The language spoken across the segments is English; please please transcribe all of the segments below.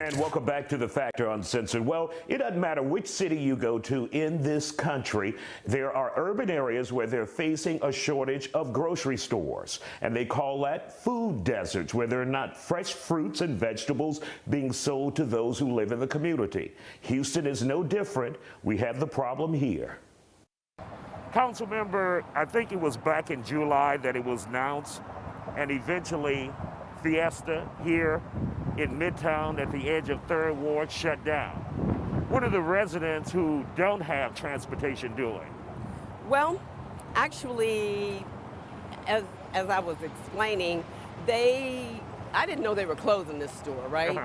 And welcome back to The Factor Uncensored. Well, it doesn't matter which city you go to in this country, there are urban areas where they're facing a shortage of grocery stores. And they call that food deserts, where there are not fresh fruits and vegetables being sold to those who live in the community. Houston is no different. We have the problem here. Council member, I think it was back in July that it was announced, and eventually Fiesta here in Midtown at the edge of 3rd Ward shut down. What are the residents who don't have transportation doing? Well, actually, as I was explaining, I didn't know they were closing this store, right?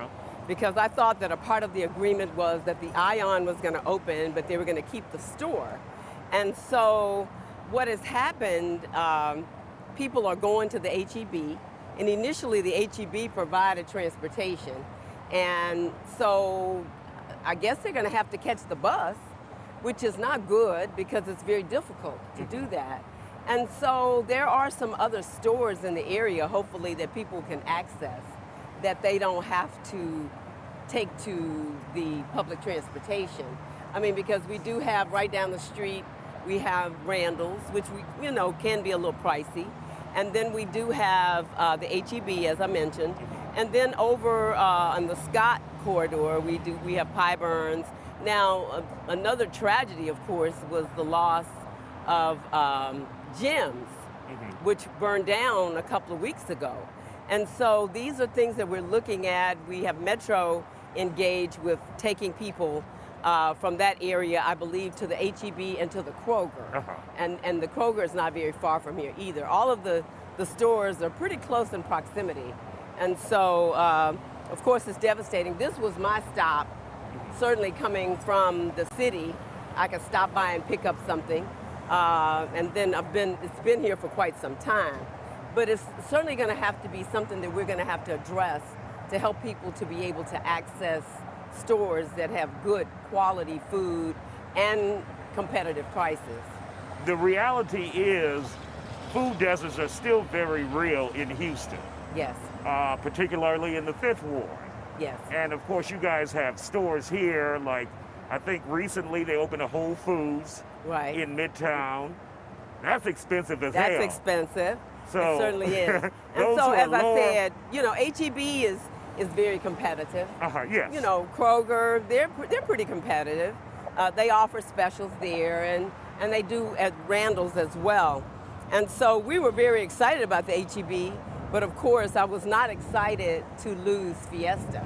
Because I thought that a part of the agreement was that the Ion was going to open, but they were going to keep the store. And so what has happened, people are going to the HEB, and initially the HEB provided transportation. And so I guess they're going to have to catch the bus, which is not good because it's very difficult to do that. And so there are some other stores in the area, hopefully, that people can access, that they don't have to take to the public transportation. I mean, because we do have right down the street, we have Randall's, which can be a little pricey. And then we do have the HEB, as I mentioned. And then over on the Scott corridor, we have Pie Burns. Now, another tragedy, of course, was the loss of Jim's, which burned down a couple of weeks ago. And so these are things that we're looking at. We have Metro engaged with taking people from that area, I believe, to the HEB and to the Kroger. And the Kroger is not very far from here either. All of the stores are pretty close in proximity. And so, of course, it's devastating. This was my stop, certainly coming from the city. I could stop by and pick up something. And then it's been here for quite some time. But it's certainly going to have to be something that we're going to have to address to help people to be able to access stores that have good quality food and competitive prices. The reality is food deserts are still very real in Houston. Yes. Particularly in the 5th Ward. Yes. And of course you guys have stores here, like I think recently they opened a Whole Foods in Midtown. That's expensive as hell. That's expensive. So, it certainly is. And so as I said, HEB is very competitive. Yes. Kroger, they're pretty competitive. They offer specials there, and they do at Randall's as well. And so we were very excited about the HEB, but of course I was not excited to lose Fiesta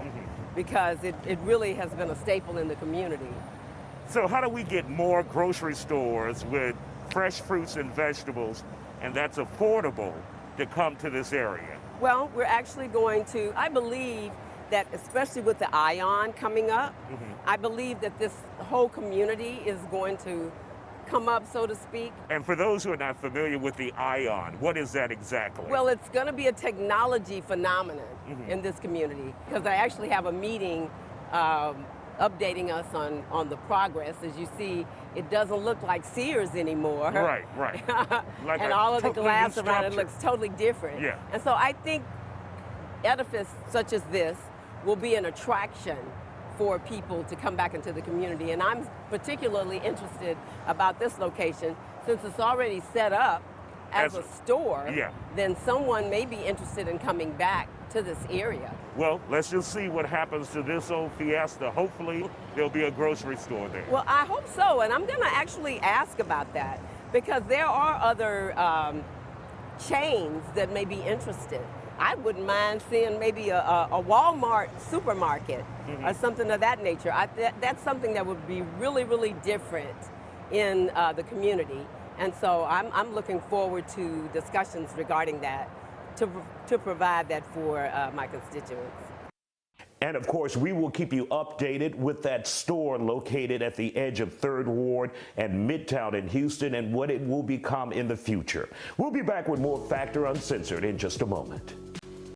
because it really has been a staple in the community. So how do we get more grocery stores with fresh fruits and vegetables, and that's affordable, to come to this area? Well, we're actually going to, I believe that especially with the Ion coming up, I believe that this whole community is going to come up, so to speak. And for those who are not familiar with the Ion, what is that exactly? Well, it's going to be a technology phenomenon in this community, because I actually have a meeting updating us on the progress. As you see, it doesn't look like Sears anymore. Right. Like and all of the glass around it looks totally different. Yeah. And so I think edifice such as this will be an attraction for people to come back into the community. And I'm particularly interested about this location since it's already set up as a store. Then someone may be interested in coming back to this area. Well, let's just see what happens to this old Fiesta. Hopefully there'll be a grocery store there. Well, I hope so, and I'm going to actually ask about that because there are other chains that may be interested. I wouldn't mind seeing maybe a Walmart supermarket or something of that nature. That's something that would be really, really different in the community. And so I'm looking forward to discussions regarding that to provide that for my constituents. And of course, we will keep you updated with that store located at the edge of 3rd Ward and Midtown in Houston and what it will become in the future. We'll be back with more Factor Uncensored in just a moment.